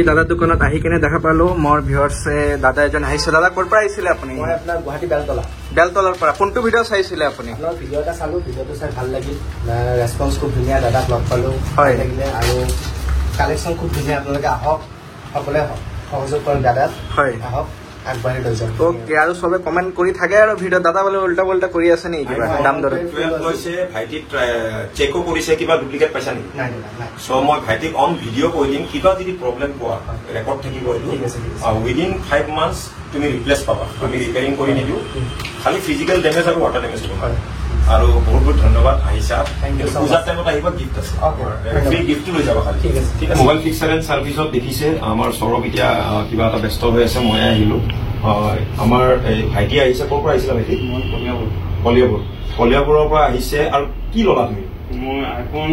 আজি দাদাৰ দোকানত আহি কিনে দেখা পালো মোৰ ভিউয়াৰ্সে দাদা এজন আহিছে দাদা ক'ৰ পৰা আহিছিলে আপুনি মই আপোনাৰ গুৱাহাটী বেলতলাৰ পৰা কোনটো ভিডিঅ' চাইছিলে আপুনি আপোনাৰ ভিডিঅ' এটা চালো ভিডিঅ'টো চাই ভাল লাগিল ৰেসপন্স খুব ধুনীয়া দাদাক লগ পালো হয় লাগিলে আৰু কালেকশ্যন খুব ধুনীয়া আপোনালোকে আহক সকলে সহযোগ কৰক দাদাক হয় আহক আগবাঢ়ি লৈ যাওক ওকে আৰু সবে কমেন্ট কৰি থাকে আৰু ভিডিঅ' দাদা বলে উল্টা পুল্টা কৰি আছে নি কিবা দাম দৰ কৈছে ভাইটি চেকো কৰিছে কিবা ডুপ্লিকেট পাইছা নি নাই নাই সো মই ভাইটিক অন ভিডিঅ' কৈ দিম কিবা যদি প্ৰব্লেম পোৱা ৰেকৰ্ড থাকিব উইদিন 5 মান্থস তুমি ৰিপ্লেচ পাবা আমি ৰিপেয়াৰিং কৰি নিদিও খালি ফিজিকেল ডেমেজ আৰু ৱাটাৰ ডেমেজ হ'ব আৰু বহুত বহুত ধন্যবাদ আহিছা পূজাৰ টাইমত আহিব গিফ্ট আছে ফ্ৰী গিফ্ট লৈ যাবা খালি ঠিক আছে মোবাইল ফিক্সাৰ এণ্ড ছাৰ্ভিচত দেখিছে আমাৰ সৌৰভ এতিয়া কিবা এটা ব্যস্ত হৈ আছে মই আহিলো আমাৰ ভাইটি আহিছে ক'ৰ পৰা আহিছিলা ভাইটি মই কলিয়াবৰৰ পৰা আহিছে আৰু কি ল'লা তুমি মই আইফোন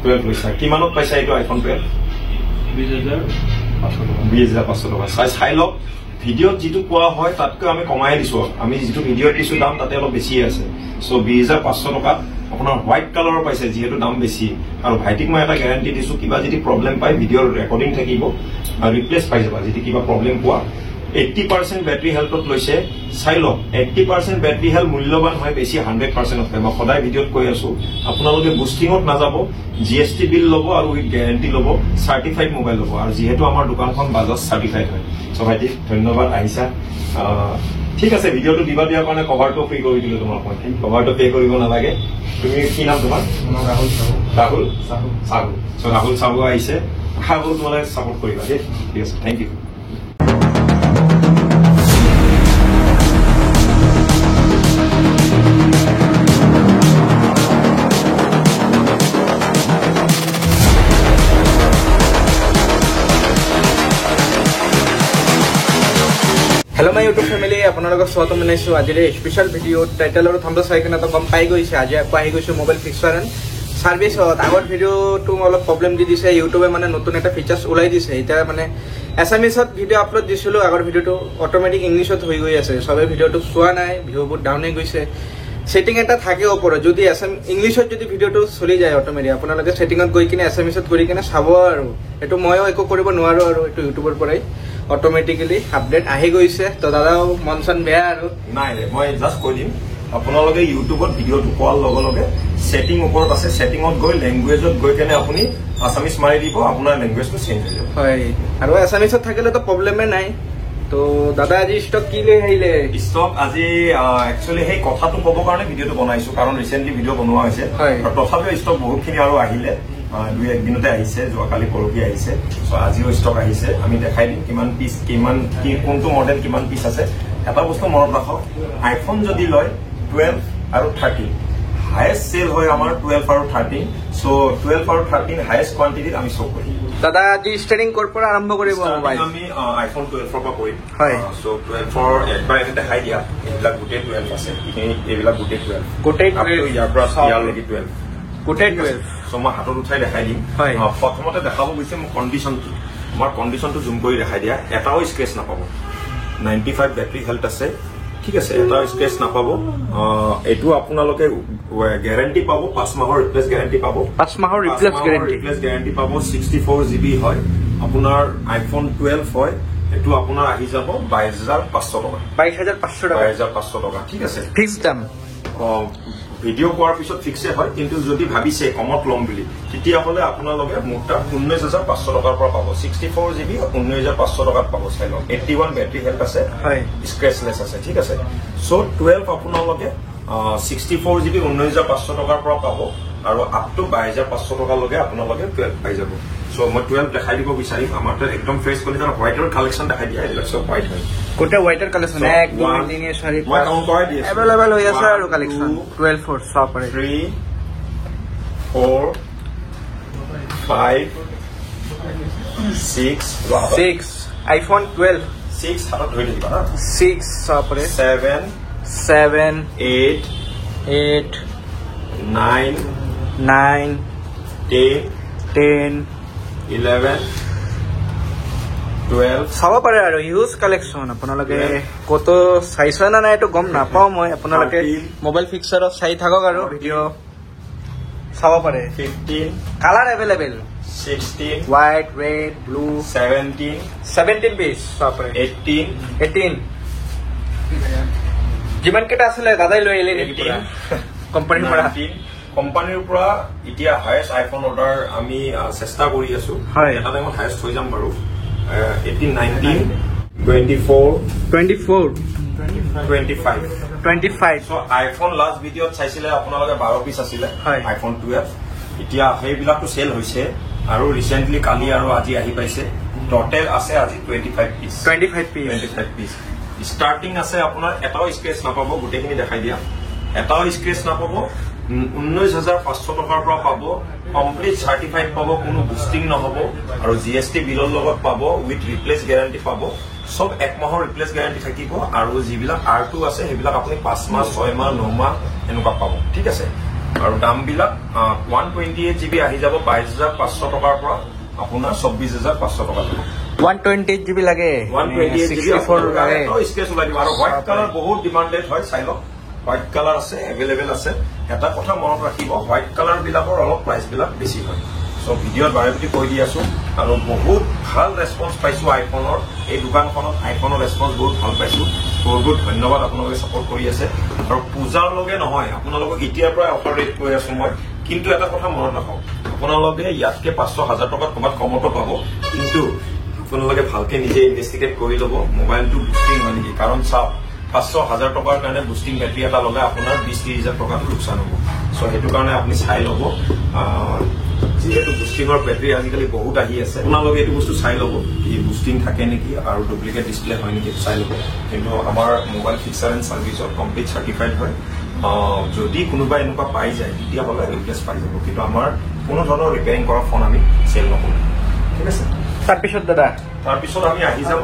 12 লৈছা কিমানত পাইছা এইটো আইফোন 12 20,500 টকা চাই লওক ভিডিঅ'ত যিটো কোৱা হয় তাতকৈ আমি কমাই দিছো আমি যিটো ভিডিঅ'ত দিছো দাম তাতে অলপ বেছি আছে সো 20,500 টকা আপোনাৰ হোৱাইট কালাৰৰ পাইছে যিহেতু দাম বেছি আৰু ভাইটিক মই এটা গ্যাৰান্টি দিছো কিবা যদি প্ৰব্লেম পায় ভিডিঅ'ৰ ৰেকৰ্ডিং থাকিব আৰু ৰিপ্লেচ পাই যাবা যদি কিবা প্ৰব্লেম পোৱা 80% বেটাৰী হেল্থত লৈছে চাই লওক 80% বেটাৰী হেল্থ মূল্যৱান হয় বেছি 100% হয় মই সদায় ভিডিঅ'ত কৈ আছো আপোনালোকে বুষ্টিঙত নাযাব জিএসটি বিল ল'ব আৰু উইথ গ্যাৰান্টি ল'ব চাৰ্টিফাইড মোবাইল ল'ব আৰু যিহেতু আমাৰ দোকানখন বাজাজ চাৰ্টিফাইড হয় সো ভাইটি ধন্যবাদ আহিছা ঠিক আছে ভিডিঅ'টো দিবা দিয়াৰ কাৰণে কভাৰটো ফ্ৰী কৰি দিলো তোমাক মই কভাৰটো পে কৰিব নালাগে তুমি কি নাম তোমাৰ ৰাহুল চাহু আহিছে আশা কৰো তোমালোকে ছাপোৰ্ট কৰিবা দেই ঠিক আছে thank you hello' my YouTube family আপোনালোকক স্বাগতম জনাইছোঁ আজিৰ স্পেচিয়েল ভিডিঅ'ত টাইটেল আৰু থাম্বনেল চাই কিনে তো গম পাই গৈছে আজি আকৌ আহি গৈছোঁ মোবাইল ফিক্সাৰ এণ্ড ছাৰ্ভিচত আগৰ ভিডিঅ'টো অলপ প্ৰব্লেম দি দিছে ইউটিউবে মানে নতুন এটা ফিচাৰ্ছ ওলাই দিছে এতিয়া মানে এছামিছত ভিডিঅ' আপলোড দিছিলোঁ আগৰ ভিডিঅ'টো অট'মেটিক ইংলিছত হৈ গৈ আছে চবে ভিডিঅ'টো চোৱা নাই ভিউবোৰ ডাউন হৈ গৈছে সেটিং এটা থাকে ওপৰত যদি ইংলিছত যদি ভিডিঅ'টো চলি যায় অট'মেটিক আপোনালোকে সেটিঙত গৈ কিনে এছামিছত কৰি কিনে চাব আৰু এইটো ময়ো একো কৰিব নোৱাৰো আৰু এইটো ইউটিউবৰ পৰাই অট'মেটিকেলি আপডেট আহি গৈছে তো দাদাও মন চন বেয়া আৰু নাই মই জাষ্ট কৈ দিম আপোনালোকে ইউটিউবত ভিডিঅ'টো পোৱাৰ লগে লগে সেটিং ওপৰত আছে সেটিঙত গৈ লেংগুৱেজত গৈ কেনে আপুনি আছামিজ মাৰি দিব আপোনাৰ লেংগুৱেজটো চেঞ্জ হৈ যাব হয় আৰু এছামিজত থাকিলেতো প্ৰব্লেমে নাই তো দাদা আজি ষ্টক কি লৈ আহিলে ষ্টক আজি একচুৱেলি সেই কথাটো ক'ব কাৰণে ভিডিঅ'টো বনাইছো কাৰণ ৰিচেণ্টলি ভিডিঅ' বনোৱা হৈছে আৰু তথাপিও ষ্টক বহুতখিনি আৰু আহিলে 2-1 দিনতে আহিছে যোৱাকালি পৰহি আহিছে সো আজিও ষ্টক আহিছে আমি দেখাই দিম কিমান পিচ কোনটো মডেল কিমান পিচ আছে এটা বস্তু মনত ৰাখক আইফোন যদি লয় 12 আৰু 13 হাইয়েষ্ট সেল হয় আমাৰ 12 আৰু 13 সো 12 আৰু 13 হাইয়েষ্ট কোৱান্টিটিত আমি শো কৰিম দাদা আজি ষ্টাৰ্টিং ক'ৰ পৰা আৰম্ভ কৰিব মোবাইল আমি আইফোন 12 পৰা কৰিম হয় সো 12 একবাৰ এটা দেখাই দিয়া এইবিলাক গোটেই 12 আছে এইবিলাক গোটেই 12 ইয়াৰ পৰা ইয়ালৈকে 12 গোটেই 12 সো মই হাতত উঠাই দেখাই দিম প্ৰথমতে দেখাব গৈছে মোৰ কণ্ডিশ্যনটো আমাৰ কণ্ডিশ্যনটো জুম কৰি দেখাই দিয়া এটাও স্ক্ৰেচ নাপাব 95 বেটাৰী হেল্থ আছে ঠিক আছে এটাও স্ক্ৰেচ নাপাব এইটো আপোনালোকে গ্যাৰান্টি পাব 5 মাহৰ ৰিপ্লেচ গ্যাৰান্টি পাব 5 মাহৰ ৰিপ্লেচ গ্যাৰান্টি পাব 64 GB হয় আপোনাৰ আইফোন 12 হয় এটো আপোনাৰ আহি যাব 22,500 টকা 22,500 টকা ঠিক আছে ফিক্স দাম ভিডিঅ' কোৱাৰ পিছত ফিক্সে হয় কিন্তু যদি ভাবিছে কমত ল'ম বুলি তেতিয়াহ'লে আপোনালোকে মোটা 19,500 টকাৰ পৰা পাব 64 GB 19,500 টকাত পাব চাই লওক 81 বেটাৰী হেল্থ আছে হয় স্ক্ৰেচলেছ আছে ঠিক আছে সো 12 আপোনালোকে 64 GB 19,500 টকাৰ পৰা পাব আৰু আপ টু 22,500 টকালৈকে আপোনালোকে 12 পাই যাব সো মই 12 দেখাই দিব বিচাৰিম আমাৰ তাত একদম ফ্ৰেছ কণ্ডিশ্যন হোৱাইটৰ কালেকশ্যন দেখাই দিয়া এইবিলাক সব হোৱাইট হয় গোটেই হোৱাইটৰ কালেকশ্যন 1 2 3 4 মই কাউণ্ট কৰাই দি আছো এভেইলেবল হৈ আছে আৰু কালেকশ্যন 12 4 সব পাৰে 3 4 5 6 আইফোন 12 6 হাতত ধৰি দিবা না 6 সব পাৰে 7 8 9 10 11 12 চাব পাৰে আৰু হিউজ কালেকশ্যন আপোনালোকে কত চাইছে না নাই এইটো গম নাপাওঁ মই আপোনালোকে মোবাইল ফিক্সাৰত চাই থাকক আৰু ভিডিঅ' চাব পাৰে 15 colour available 16, white, red, blue. 17, 17 piece. Sapre. 18, 18. যিমান কেটা আসলে দাদাই লৈ এলে নেকি 18, কোম্পানীৰ পৰা 19, কোম্পানীৰ পৰা এতিয়া হায়েষ্ট আইফোন অৰ্ডাৰ আমি চেষ্টা কৰি আছো এটা টাইমত হায়েষ্ট হৈ যাম বাৰু 18, 19, 24, 24 25. 25 So iPhone last video চাইছিলে আপোনালোকে 12 পিস আছিলে iPhone 12 এতিয়া সেইবিলাকটো সেল হৈছে আৰু ৰিসেন্টলি কালি আৰু আজি আহি পাইছে টোটাল আছে আজি 25 পিস 25 পিস স্টার্টিং আছে আপোনাৰ এটাও স্ক্ৰেচ নাপাব গুটেখিনি দেখাই দিয়া এটাও স্ক্ৰেচ নাপাব 19500 টকাৰ পৰা পাব কমপ্লিট সাৰ্টিফাইড পাব কোনো বুস্টিং নহব আৰু জিএসটি বিলৰ লগত পাব উইথ ৰিপ্লেস গ্যাৰান্টি পাব সব এক মাহৰ ৰিপ্লেস গ্যাৰান্টি থাকিব আৰু যিবিলাক R2 আছে সেইবিলাক আপুনি 5 মাহ 6 মাহ 9 মাহ এনেকুৱা পাব ঠিক আছে আৰু দামবিলাক 128 GB আহি যাব 22500 টকাৰ পৰা আপোনাৰ 24500 টকা দিব 128 GB লাগে 128 GB 64 লাগে তো স্কেচ ওলাই দিব আৰু হোৱাইট কালাৰ বহুত ডিমান্ডেড হয় চাইলো হোৱাইট কালাৰ আছে अवेलेबल আছে এটা কথা মনত ৰাখিব হোৱাইট কালাৰ বিলাকৰ অলপ প্ৰাইস বিলাক বেছি হয় সো ভিডিওৰ বাৰেপতি কৈ দি আছো আৰু বহুত ভাল ৰেসপন্স পাইছো আইফোনৰ এই দোকানখনত আইফোনৰ ৰেসপন্স বহুত ভাল পাইছো বহুত ধন্যবাদ আপোনালোকে সাপোৰ্ট কৰি আছে আৰু পূজাৰ লগে নহয় আপোনালোকক এতিয়াৰ পৰা অফাৰ ৰেট কৈ আছো মই কিন্তু এটা কথা মনত ৰাখক আপোনালোকে ইয়াতকে 500,000 টকা কমাত কমতো পাব কিন্তু আপোনালোকে ভালকে নিজে ইনভেস্টিগেট কৰি লব মোবাইলটো বুস্টিং হয় নেকি কাৰণ চাওক 500,000 টকাৰ কাৰণে বুস্টিং বেটাৰি এটা ললে আপোনাৰ 20-30,000 টকা লোকসান হ'ব সো হেতু কাৰণে আপুনি চাই লব যেহেতু বুস্টিংৰ বেটাৰি আজিকালি বহুত আহি আছে আপোনালোকে এইটো বস্তু চাই লব কি বুস্টিং থাকে নেকি আৰু ডুপ্লিকেট ডিসপ্লে হয় নেকি চাই লব কিন্তু আমাৰ মোবাইল ফিক্সাৰ এণ্ড সাৰ্ভিসৰ কমপ্লিট সাৰ্টিফাইড হয় যদি কোনোবা এনেকুৱা পাই যায় তেতিয়া হলে ৰিপ্লেস পাই যাব কিন্তু আমাৰ কোনো ধৰণৰ ৰিপেয়াৰিং কৰা ফোন আমি সেল নকৰো ঠিক আছে তাৰপিছত দাদা তাৰপিছত আমি আহি যাম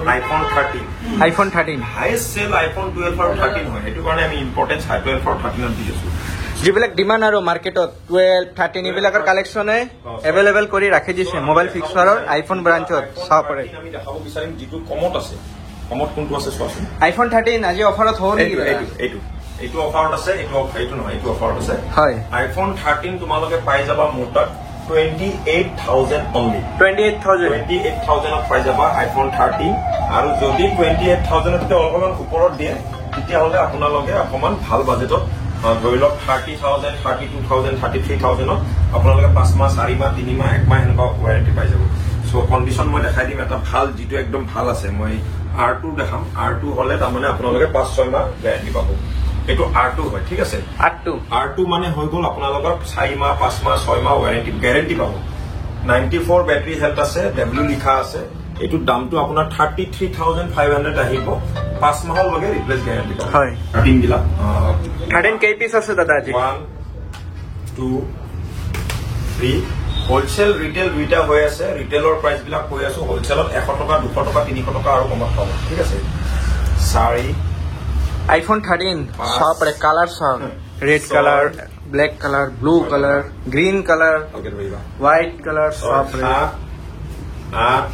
আইফোন 13 হাইয়েষ্ট সেল আইফোন 12 আৰু 13 হয় এটো কাৰণে আমি ইম্পৰ্টেন্স 12 আৰু 13 দি আছো যিবিলাক ডিমান্ড আৰু মাৰ্কেটত 12 13 ইবিলাকৰ কালেকচনে अवेलेबल কৰি ৰাখি দিছে মোবাইল ফিক্সাৰৰ আইফোন ব্ৰাঞ্চত চাব পাৰে আমি দেখাব বিচাৰিম যেটো কমত আছে কমত কোনটো আছে চোৱাচোন আইফোন 13 আজি অফাৰত হ'ব নেকি এইটো অফাৰত আছে এইটো নহয় এইটো অফাৰত আছে হয় আইফোন 13 তোমালোকে পাই যাবা মোটাত 28,000 only 28,000 পাই যাবা আইফোন 13 আৰু যদি 28,000 তে অলপমান ওপৰত দিয়ে তেতিয়া হলে আপোনালোকে অকমান ভাল বাজেটত ধৰি লওক 30,000 32,000 33,000 আপোনালোকে 5 মাহ 4 মাহ 3 মাহ 1 মাহ এনেকুৱা ওয়াৰেন্টি পাই যাব সো কন্ডিশন মই দেখাই দিম এটা ভাল যেটো একদম ভাল আছে মই R2 দেখাম R2 হলে তাৰমানে আপোনালোকে 5-6 মাহ গ্যাৰান্টি পাব এটো R2 হয় ঠিক আছে R2 মানে হৈ গল আপোনালোকৰ 4 মাহ 5 মাহ 6 মাহ ওয়াৰেন্টি গ্যাৰান্টি পাব 94 ব্যাটাৰি হেলথ আছে W লিখা আছে এটো দামটো আপোনাৰ 33,500 আহিব 5 মাহৰ লগে ৰিপ্লেস গ্যাৰান্টি পাব হয় টিম দিলা 13 কেই পিস আছে দাদা আজি 1 2 3 হোলসেল ৰিটেল দুইটা হৈ আছে ৰিটেলৰ প্ৰাইস বিলাক কৈ আছো হোলসেলত 100 টকা 200 টকা 300 টকা আৰু কমত পাব ঠিক আছে সাৰি iPhone 13 सब रे कलर सब red colour black colour blue colour green colour white colour सब रे 8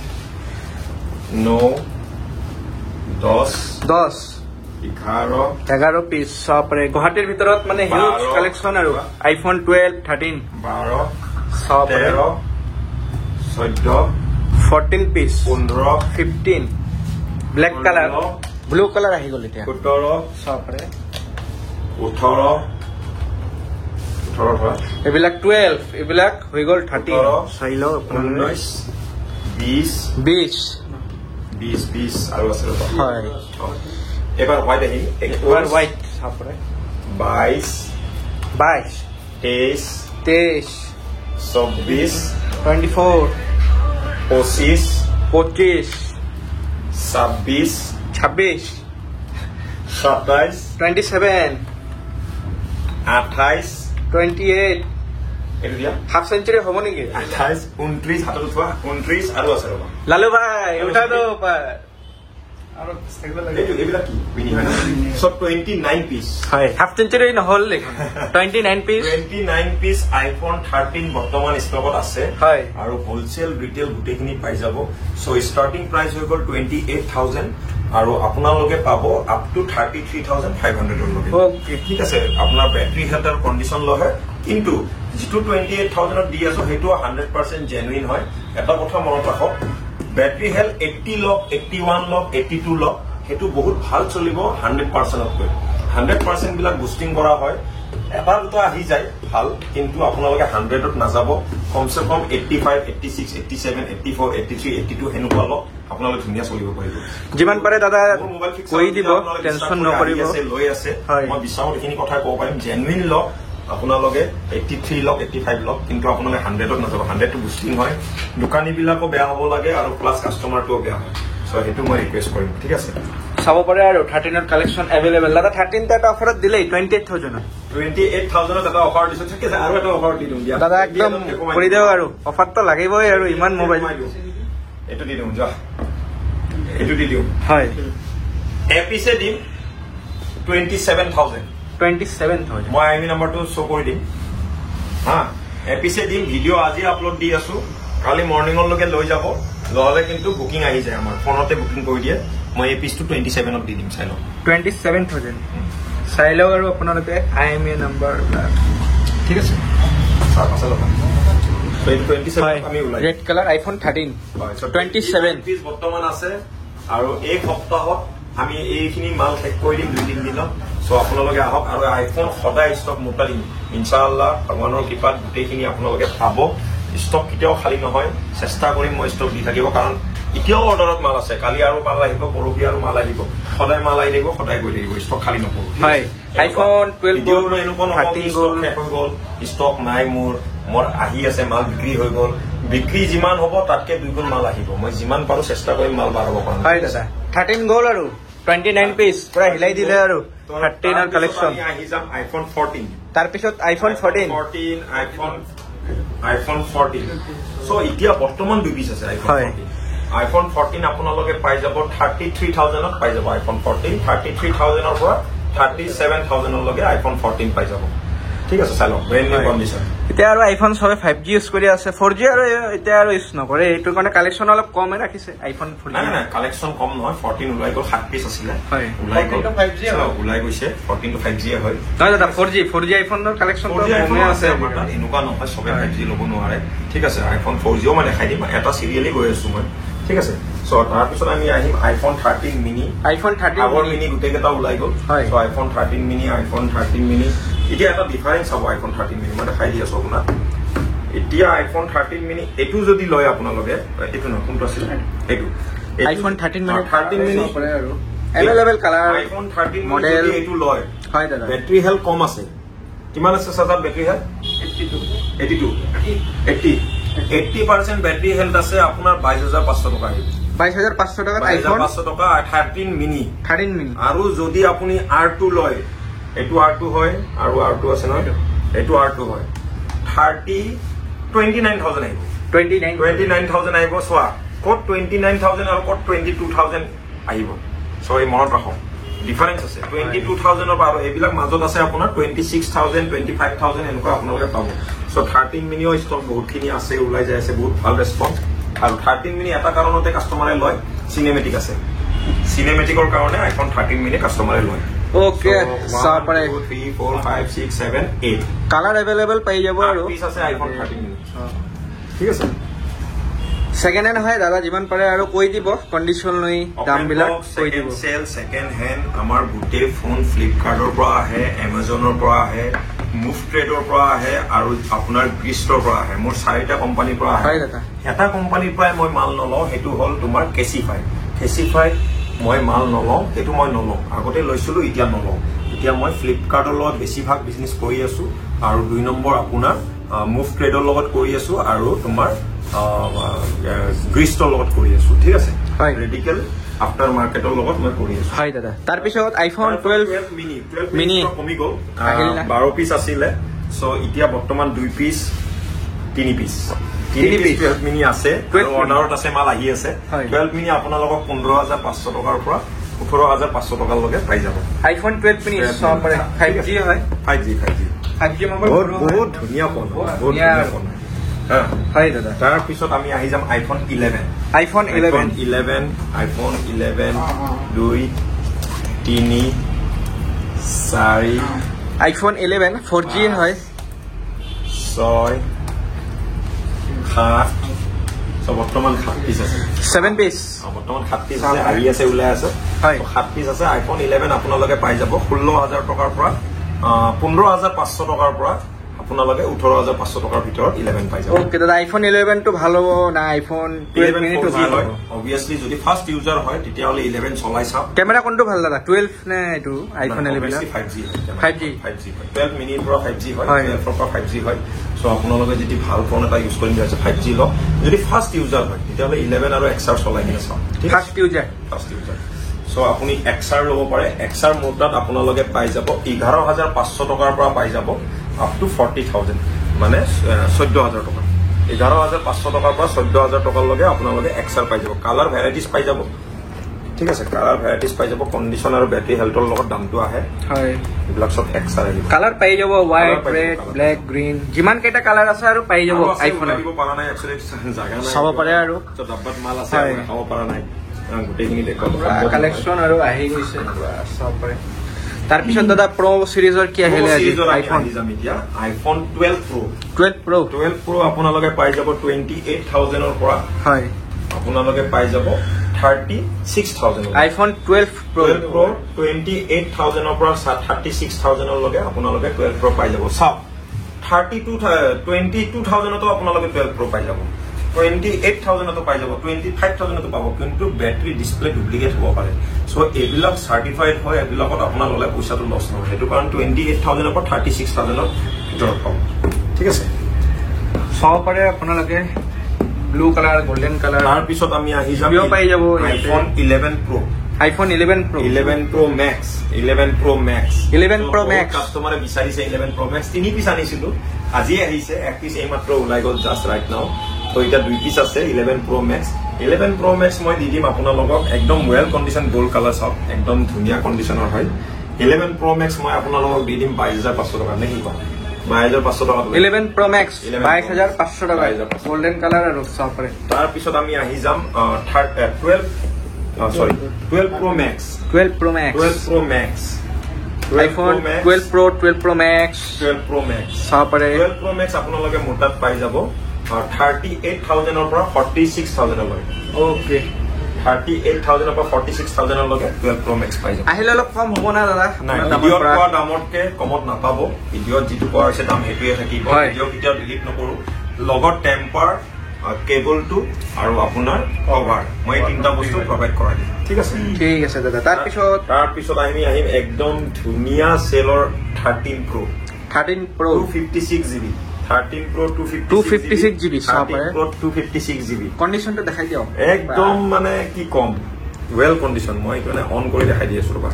9 10 11 पीस सब रे गुवाहाटीर ভিতৰত মানে হিউজ কালেকশন আৰু iPhone 12 13 12 सब 13 14 14 piece 15 15 black colour blue colour আহি গল এতিয়া 17 सब रे 18 এবিলাক 12 এবিলাক হৈ গল 13 চাইলো 19 20 আৰু আছে হয় এবাৰ হোৱাইট আহিল এবাৰ হোৱাইট सब रे 22 23 24 24 25 25 26 26 27 27 28 28 এটো দিয়া হাফ সেঞ্চুরি হবো নেকি 28 29 হাতত উঠোৱা 29 আৰু আছে ৰবা লালু ভাই উঠা দো পাৰ আৰু সেগুলো লাগে এইটো এইবিলাক কি বিনি হয় না সব 29 পিস হয় হাফ সেঞ্চুরি নহল দেখোন 29 পিস 29 পিস আইফোন 13 বৰ্তমান ষ্টকত আছে হয় আৰু হোলসেল ৰিটেল গুটেখিনি পাই যাব সো স্টাৰ্টিং প্ৰাইস হৈ গল 28,000 আৰু আপোনালোকে পাব আপ টু 33,500 লগে ওকে ঠিক আছে আপোনাৰ ব্যাটাৰি হেলথৰ কন্ডিশন লহে কিন্তু যিটো 28,000 দি আছো সেইটো 100% জেনুইন হয় এটা কথা মনত ৰাখক বেটাৰী হেল 80 লক 81 লক 82 লক হেতু বহুত ভাল চলিব 100% তকৈ 100% বিলাক বুস্টিং কৰা হয় এবাৰ দুটা আহি যায় ভাল কিন্তু আপোনালোকে 100ত নাযাব কমসে কম 85 86 87 84 83 82 হেনুকা লক আপোনালোকে ধুনিয়া চলিব পাৰিব যিমান পাৰে দাদা কৈ দিব টেনচন নকৰিব লৈ আছে মই বিচাৰো এইখিনি কথা ক'ব পাৰিম জেনুইন লক আপোনালোকে 83 লক 85 লক কিন্তু আপোনালোকে 100ত নাযাব 100 টো বুস্টিং হয় দোকানী বিলাকো বেয়া হ'ব লাগে আৰু প্লাস কাস্টমাৰটো বেয়া হয় সো হেতু মই ৰিকুৱেষ্ট কৰিম ঠিক আছে চাব পাৰে আৰু 13 ৰ কালেকচন अवेलेबल দাদা 13 টা এটা অফাৰত দিলে 28,000 এটা অফাৰ দিছে ঠিক আছে আৰু এটা অফাৰ দি দিম দিয়া দাদা একদম কৰি দিও আৰু অফাৰ তো লাগিবই আৰু ইমান মোবাইল এটো দি দিম যা এটো দি দিম হয় এপিছে দিম 27,000 মই আইমি নাম্বাৰটো শো কৰি দিম হা এপিছে দিম ভিডিও আজি আপলোড দি আছো কালি মৰ্নিংৰ লগে লৈ যাব ললে কিন্তু বুকিং আহি যায় আমাৰ ফোনতে বুকিং কৰি দিয়ে মই এপিছটো 27 ত দি দিম চাই লও 27,000 চাই লও আৰু আপোনালোকে আইএমএ নাম্বাৰ ঠিক আছে চাই লও 27 আমি উলাই ৰেড কালাৰ আইফোন 13 27 পিস বৰ্তমান আছে আৰু এই সপ্তাহত আমি এইখিনি মাল শেষ কৰি দিম 2-3 দিনত সো আপোনালোকে আহক আৰু আইফোন সদায় ষ্টক মুটালি ইনশাআল্লাহ ভগৱানৰ কৃপাত গোটেইখিনি আপোনালোকে পাব ষ্টক কিটাও খালি নহয় চেষ্টা কৰিম মই ষ্টক দি থাকিব কাৰণ ইতিয়াও অৰ্ডাৰত মাল আছে কালি আৰু মাল আহিব পৰহি আৰু মাল আহিব সদায় মাল আহিব সদায় গৈ থাকিব ষ্টক খালি নকৰো হয় আইফোন 12 গ'ল এনেকুৱা গ'ল ষ্টক নাই মোৰ আহি আছে মাল বিক্ৰী হৈ গ'ল বিক্ৰী যিমান হ'ব তাতকে দুইগুণ মাল আহিব মই যিমান পাৰো চেষ্টা কৰিম মাল বাঢ়াব পাৰো হয় দাদা 13 গ'ল আৰু 29 পিস পুৰা হিলাই দিলে আৰু 13 ৰ কালেকচন আহি যাম আইফোন 14 তাৰ পিছত আইফোন 14 আইফোন 14 সো এতিয়া বৰ্তমান দুই পিস আছে আইফোন 14 আপোনালোকে পাই যাব 33,000 ত পাই যাব আইফোন 14 33,000 ৰ পৰা 37,000 লগে আইফোন 14 পাই যাব ঠিক আছে চাই লও ব্ৰেন্ড নিউ কন্ডিশন এতিয়া আৰু আইফোন সবে 5G ইউজ কৰি আছে 4G আৰু এতিয়া আৰু ইউজ নকৰে এইটো কাৰণে কালেকচন অলপ কমে ৰাখিছে আইফোন 14 নাই কালেকচন কম নহয় 14 উলাই গল 7 পিস আছিল উলাই গল 5G উলাই গৈছে 14 to 5G হয় নহয় দাদা 4G আইফোনৰ কালেকচন তো কমে আছে এনেকুৱা নহয় সবে 5G ল'ব নোৱাৰে ঠিক আছে আইফোন 4Gও মই দেখাই দিম এটা সিৰিয়ালি গৈ আছো মই ঠিক আছে সো তাৰ পিছত আমি আহিম আইফোন 13 মিনি আইফোন 13 আগৰ মিনি গুটেকেটা উলাই গল সো আইফোন 13 মিনি এতিয়া এটা ডিফাৰেন্স হ'ব আইফোন 13 মিনি মই দেখাই দি আছো আপোনাক এতিয়া আইফোন 13 মিনি এটো যদি লয় আপোনালোকে এটো ন কোনটো আছিল এটো আইফোন 13 মিনি পৰে আৰু अवेलेबल কালাৰ আইফোন 13 মডেল যদি এটো লয় হয় দাদা ব্যাটারি হেলথ কম আছে কিমান আছে সাজাত ব্যাটারি হেলথ 80% ব্যাটারি হেলথ আছে আপোনাৰ 22,500 টকা আহিব 22,500 টাকাত আইফোন 22,500 টকা 13 মিনি আৰু যদি আপুনি R2 লয় এটো R2 হয় আৰু R2 আছে নহয় এটো R2 হয় 29,000 আহিব 29,000 আহিব সোৱা কত 29,000 আৰু কত 22,000 আহিব সৰি মনত ৰাখক ডিফাৰেন্স আছে 22,000 আৰু এইবিলাক মাজত আছে আপোনাৰ 26,000 25,000 এনেকুৱা আপোনালোকে পাব সো 13 মিনিও ষ্টক বহুতখিনি আছে উলাই যায় আছে বহুত ভাল ৰেসপন্স আৰু 13 মিনি এটা কাৰণতে কাস্টমাৰে লয় সিনেমেটিক আছে সিনেমেটিকৰ কাৰণে আইফোন 13 মিনি কাস্টমাৰে লয় ওকে সব পৰে 2 3 4 5 6 7 8 কালাৰ अवेलेबल পাই যাব আৰু পিস আছে আইফোন 13 মিনি ঠিক আছে সেকেন্ড হ্যান্ড হয় দাদা যিমান পাৰে আৰু কৈ দিব কন্ডিশন লৈ দাম বিলাক কৈ দিব সেল সেকেন্ড হ্যান্ড আমাৰ গুটে ফোন ফ্লিপকাৰ্টৰ পৰা আহে Amazonৰ পৰা আহে মুভ ট্ৰেডৰ পৰা আহে আৰু আপোনাৰ গ্ৰিষ্টৰ পৰা আহে মোৰ চাৰিটা কোম্পানীৰ পৰা আহে এটা কোম্পানীৰ পৰা মই মাল নলওঁ হেতু হল তোমাৰ কেসিফাই মই মাল নলওঁ হেতু মই নলওঁ আগতে লৈছিলো এতিয়া নলওঁ এতিয়া মই ফ্লিপকাৰ্টৰ লগত বেছিভাগ বিজনেস কৰি আছো আৰু 2 নম্বৰ আপোনাৰ মুভ ট্ৰেডৰ লগত কৰি আছো আৰু তোমাৰ গ্ৰিষ্টৰ লগত কৰি আছো ঠিক আছে ৰেডিকেল আফটাৰ মাৰ্কেটৰ লগত মই কৰি আছো হয় দাদা তাৰ পিছত আইফোন 12 মিনি কমি গল 12 পিস আছিল সো এতিয়া বৰ্তমান 2 পিস 3 পিস মিনি আছে অৰ্ডাৰত আছে মাল আহি আছে 12 মিনি আপোনালোকক 15,500 টকাৰ পৰা 18,500 টকাৰ লগে পাই যাব আইফোন 12 মিনি সব পাৰে 5G হয় 5G মোবাইল বহুত ধুনীয়া ফোন বহুত ধুনীয়া ফোন হয় দাদা তাৰ পিছত আমি আহি যাম আইফোন 11 আইফোন 11 2 3 4 আইফোন 11 4G হয় 6 7 so বৰ্তমান 7 পিস আছে 7 পিস বৰ্তমান 7 পিস আছে আহি আছে ওলাই আছে হয় 7 পিস আছে আইফোন 11 আপোনালোকে পাই যাব 16000 টকাৰ পৰা 15500 টকাৰ পৰা আপোনালোকে 18500 টকাৰ ভিতৰত 11 পাই যাব ওকে দাদা আইফোন 11 টো ভালো না আইফোন 12 মিনি টো ভালো obviously যদি ফার্স্ট ইউজার হয় তেতিয়া হলে 11 চলাই চাও ক্যামেরা কোনটো ভাল দাদা 12 নে এটো আইফোন 11 5G 5G 12 মিনি পৰা 5G হয় 12 পৰা 5G হয় সো আপোনালোকে যদি ভাল ফোন এটা ইউজ কৰিম আছে 5G ল যদি ফাৰ্স্ট ইউজাৰ হয় তেতিয়া হলে 11 আৰু XR চলাই কিনে চাও ফাৰ্স্ট ইউজাৰ সো আপুনি XR লব পাৰে XR মোডত আপোনালোকে পাই যাব 11500 টকাৰ পৰা পাই যাব up to 40000 মানে 14000 টকা 11500 টকাৰ পৰা 14000 টকাৰ লগে আপোনালোকে XR পাই যাব কালাৰ ভ্যাৰাইটিজ পাই যাব ঠিক আছে কালাৰ ভ্যাৰাইটিজ পাই যাব কন্ডিশন আৰু ব্যাটাৰি হেলথৰ লগত দামটো আহে হয় এইবিলাক সব XR আহিব কালাৰ পাই যাব হোৱাইট ৰেড ব্ল্যাক গ্ৰীন যিমান কেইটা কালাৰ আছে আৰু পাই যাব আইফোন লাগিব পাৰা নাই একচুয়ালি জাগা নাই চাব পাৰে আৰু তো ডাব্বাত মাল আছে খাব পাৰা নাই গুটেখিনি দেখো কালেকচন আৰু আহি গৈছে চাব পাৰে তাৰ পিছত দাদা প্ৰো সিৰিজৰ কি আহিলে আজি আইফোন 12 Pro আপোনালোকে পাই যাব 28000 ৰ পৰা হয় আপোনালোকে পাই যাব 36000 আইফোন 12 Pro 28000 ৰ পৰা 36000 ৰ লগে আপোনালোকে 12 Pro পাই যাব চাও 22000 তো আপোনালোকে 12 Pro পাই যাব 28000 তো পাই যাব 25000 তো পাব কিন্তু ব্যাটারি ডিসপ্লে ডুপ্লিকেট হ'ব পাৰে সো এবিলাক সাৰ্টিফাইড হয় এবিলাকত আপোনাৰ ললে পইচাটো লস নহয় হেতু কাৰণ 28000 ৰ পৰা 36000 ৰ ভিতৰত পাব ঠিক আছে চাব পাৰে আপোনালোকে ব্লু কালাৰ গোল্ডেন কালাৰ তাৰ পিছত আমি আহি যাম পাই যাব iPhone 11 Pro iPhone 11 Pro 11 Pro Max 11 Pro Max 11 Pro Max কাস্টমাৰে বিচাৰিছে 11 Pro Max তিনি পিস আনিছিলো আজি আহিছে এক পিস এইমাত্ৰ ওলাই গল জাস্ট ৰাইট নাও তো এটা দুই পিস আছে 11 Pro Max 11 Pro Max মই দি দিম আপোনালোকক একদম ওয়েল কন্ডিশন গোল্ড কালার সব একদম ধুনিয়া কন্ডিশনৰ হয় 11 Pro Max মই আপোনালোকক দি দিম 22500 টকা নেকি পাম 22500 টকা 11 Pro Max 22500 টকা গোল্ডেন কালার আৰু চাব পাৰে তাৰ পিছত আমি আহি যাম 12 Pro Max 12 Pro Max 12 Pro Max iPhone 12 Pro 12 Pro Max চাব পাৰে 12 Pro Max আপোনালোকে মোটাত পাই যাব 38000 ৰ পৰা 46000 লৈ ওকে 38000 ৰ পৰা 46000 লগে 12 Pro Max পাই যাব আহিলে অলপ কম হ'ব না দাদা ভিডিঅ'ৰ পৰা দামতকে কমত নাপাব ভিডিঅ'ত যিটো কোৱা হৈছে দাম হেতুৱে থাকিব ভিডিঅ' কেতিয়াও ডিলিট নকৰো লগত টেম্পাৰ কেবলটো আৰু আপোনাৰ কভাৰ মই তিনটা বস্তু প্ৰভাইড কৰা দিম ঠিক আছে দাদা তাৰ পিছত আমি আহিম একদম ধুনিয়া সেলৰ 13 Pro 256GB 13 Pro 256GB 256GB কন্ডিশনটো দেখাই দিও একদম মানে কি কম ওয়েল কন্ডিশন মই মানে অন কৰি দেখাই দি আছো ৰবা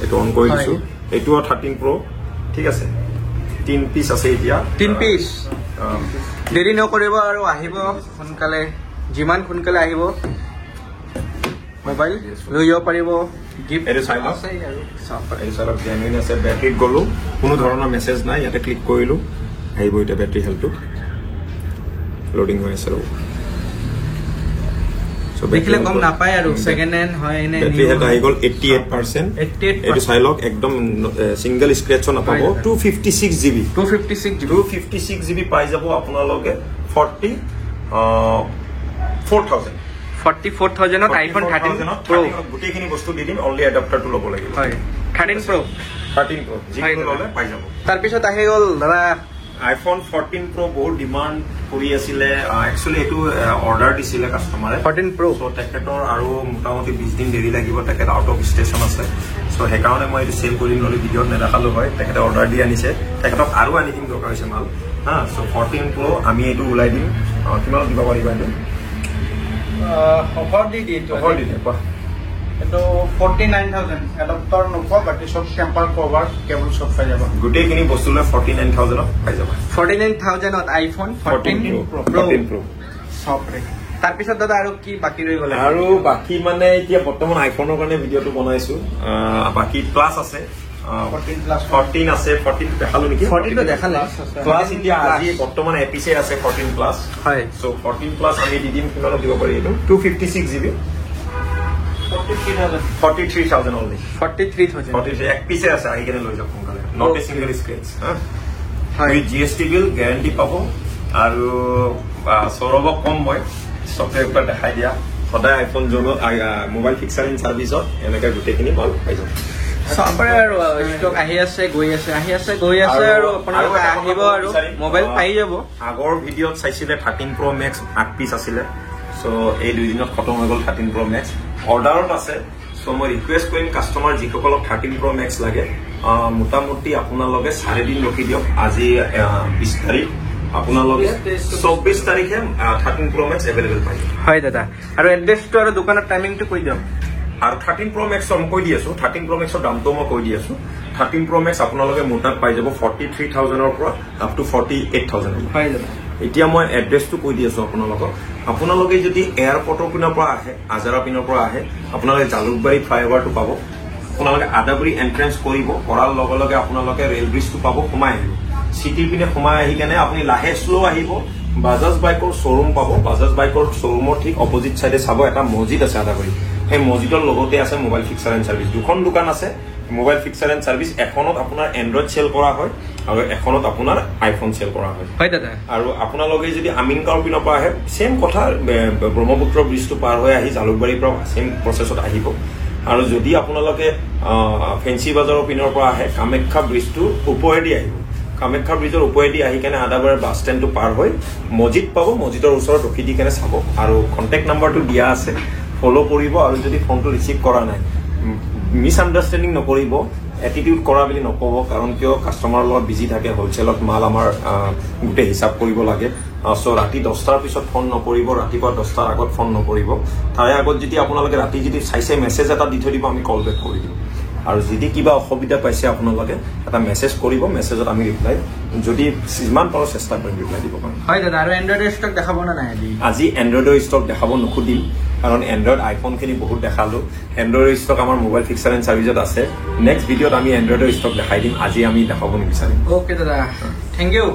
এটো অন কৰি দিছো এটো 13 Pro ঠিক আছে 3 পিস আছে এতিয়া 3 পিস দেৰি নকৰিব আৰু আহিব সোনকালে যিমান সোনকালে আহিব মোবাইল লৈ যাব পাৰিব গিফট এটো চাই আছে আৰু এটো সব জেনুইন আছে ব্যাটাৰি গলো কোনো ধৰণৰ মেসেজ নাই ইয়াতে ক্লিক কৰিলো আহিব এটা ব্যাটাৰি হেলটো লোডিং হৈ আছে সো দেখিলে কম নাপায় আৰু সেকেন্ড হ্যান্ড হয় নে ব্যাটাৰি হেলটো আহি গল 88% এটো চাই লওক একদম সিঙ্গেল স্ক্র্যাচ নাপাব 256GB 256GB পাই যাব আপোনালোকে 44000 ত আইফোন 13 Pro গুটেখিনি বস্তু দি দিম অনলি এডাপ্টাৰটো ল'ব লাগিব হয় 13 Pro যিকোনো ল'লে পাই যাব তাৰ পিছত আহি গল দাদা আইফোন 14 Pro বহুত ডিমান্ড কৰি আছিল একচুয়ালি এটো অৰ্ডাৰ দিছিল কাস্টমাৰে 14 Pro সো টেকেটৰ আৰু মোটামুটি 20 দিন দেৰি লাগিব টেকেট আউট অফ ষ্টেচন আছে সো হেকাৰণে মই এটো সেল কৰি নলি ভিডিঅ'ত নেদেখালো হয় টেকেটে অৰ্ডাৰ দি আনিছে টেকেটক আৰু আনি দিম দৰকাৰ হৈছে মাল হা সো 14 Pro আমি এটো উলাই দিম কিমান দিব পাৰিবা এটো অফাৰ দি কোৱা এটো 49000 এডাপ্টাৰ নকো বাকি সব টেম্পাৰ কভাৰ কেবল সব পাই যাব গুটেখিনি বস্তু লৈ 49000 পাই যাব 49000 ত আইফোন 14 Pro সব ৰে তাৰ পিছত দাদা আৰু কি বাকি ৰৈ গলে আৰু বাকি মানে এতিয়া বৰ্তমান আইফোনৰ কাৰণে ভিডিঅ'টো বনাইছো বাকি প্লাস আছে 14 আছে 14 দেখালো নেকি 14 তো দেখালে প্লাস এতিয়া আজি বৰ্তমান এপিসে আছে 14 প্লাস হয় সো 14 প্লাস আমি দি দিম কিমান দিব পাৰি এটো 256GB 43000 only 43000 এক পিসে আছে আহি কেনে লৈ যাওক সোনকালে not a single scratch with GST bill guarantee পাব আৰু সৌৰভক কম মই সফটৱেৰটা দেখাই দিয়া সদায় আইফোন জোনত মোবাইল ফিক্সাৰ এণ্ড ছাৰ্ভিচত এনেকৈ গোটেইখিনি মাল পাই যাব চবৰে আৰু ষ্টক আহি আছে গৈ আছে আৰু আপোনালোকে আহিব আৰু মোবাইল পাই যাব আগৰ ভিডিঅ'ত চাইছিলে 13 Pro Max 8 পিচ আছিলে সো এই 2 দিনত খতম হৈ গ'ল 13 Pro Max অৰ্ডাৰত আছে সো মই ৰিকুৱেষ্ট কৰিম কাষ্টমাৰ যিসকলক 13 Pro Max লাগে মোটামুটি আপোনালোকে 4 দিন ৰখি দিয়ক আজি 20 তাৰিখ আপোনালোকে 24 তাৰিখে 13 Pro Max এভেইলেবল পাই যাব হয় দাদা আৰু এড্ৰেছটো আৰু দোকানৰ টাইমিংটো কৈ দিয়ক আৰু 13 Pro Max মই কৈ দি আছো 13 Pro Max ৰ দামটো মই কৈ দি আছো 13 Pro Max আপোনালোকে মোটাত পাই যাব 43,000 ৰ পৰা আপ টু 48,000 হয় দাদা এতিয়া মই এড্ৰেছটো কৈ দি আছো আপোনালোকে যদি এয়াৰপৰ্টৰ পিনৰ পৰা আহে আজাৰা পিনৰ পৰা আহে আপোনালোকে জালুকবাৰী ফ্লাইঅভাৰটো পাব আপোনালোকে আদাবাৰী এন্ট্ৰেন্স কৰিব কৰাৰ লগে লগে আপোনালোকে ৰেল ব্ৰিজটো পাব সোমাই আহিব সিটিৰ পিনে সোমাই আহি কেনে আপুনি লাহে স্লো আহিব বাজাজ বাইকৰ শ্বৰুম পাব বাজাজ বাইকৰ শ্বৰুমৰ ঠিক অপজিট সাইডে চাব এটা মছজিদ আছে আদাবাৰী সেই মছজিদৰ লগতে আছে মোবাইল ফিক্সাৰ এণ্ড ছাৰ্ভিচ দুখন দোকান আছে মোবাইল ফিক্সাৰ এণ্ড ছাৰ্ভিচ এখনত আপোনাৰ এন্ড্ৰইড চেল কৰা হয় আৰু এখনত আপোনাৰ আইফোন চেল কৰা হয় হয় দাদা আৰু আপোনালোকে যদি আমিনগাঁৱৰ পিনৰ পৰা আহে সেম কথা ব্ৰহ্মপুত্ৰ ব্ৰিজটো পাৰ হৈ আহি জালুকবাৰীৰ পৰা সেম প্ৰচেছত আহিব আৰু যদি আপোনালোকে ফেন্সি বাজাৰৰ পিনৰ পৰা আহে কামাখ্যা ব্ৰিজটো ওপৰেদি আহিব কামাখ্যা ব্ৰিজৰ ওপৰেদি আহি কেনে আদাবাৰী বাছ ষ্টেণ্ডটো পাৰ হৈ মছজিদ পাব মছজিদৰ ওচৰত ৰখি দি কেনে চাব আৰু কণ্টেক্ট নাম্বাৰটো দিয়া আছে ফলো কৰিব আৰু যদি ফোনটো ৰিচিভ কৰা নাই মিছ আণ্ডাৰষ্টেণ্ডিং নকৰিব এটিটিউড কৰা বুলি নক'ব কাৰণ কিয় কাষ্টমাৰৰ লগত বিজি থাকে হোলচেলত মাল আমাৰ গোটেই হিচাপ কৰিব লাগে চ' ৰাতি 10টাৰ পিছত ফোন নকৰিব ৰাতিপুৱা 10টাৰ আগত ফোন নকৰিব তাৰে আগত যদি আপোনালোকে ৰাতি যদি চাইছে মেছেজ এটা দি থৈ দিব আমি কল বেক কৰি দিম আৰু যদি কিবা অসুবিধা পাইছে আপোনালোকে এটা মেছেজ কৰিব মেছেজত আমি ৰিপ্লাই যদি যিমান পাৰোঁ চেষ্টা কৰিম ৰিপ্লাই দিব পাৰিম হয় দাদা আৰু এণ্ড্ৰইডৰ ষ্টক দেখাব না নাই আজি এণ্ড্ৰইডৰ ষ্টক দেখাব নুখুদিম কাৰণ এণ্ড্ৰইড আইফোনখিনি বহুত দেখালো এণ্ড্ৰইডৰ ষ্টক আমাৰ মোবাইল ফিক্সাৰ এণ্ড ছাৰ্ভিচত আছে নেক্সট ভিডিঅ'ত আমি এণ্ড্ৰইডৰ ষ্টক দেখাই দিম আজি আমি দেখাব নিবিচাৰিম অ'কে দাদা থেংক ইউ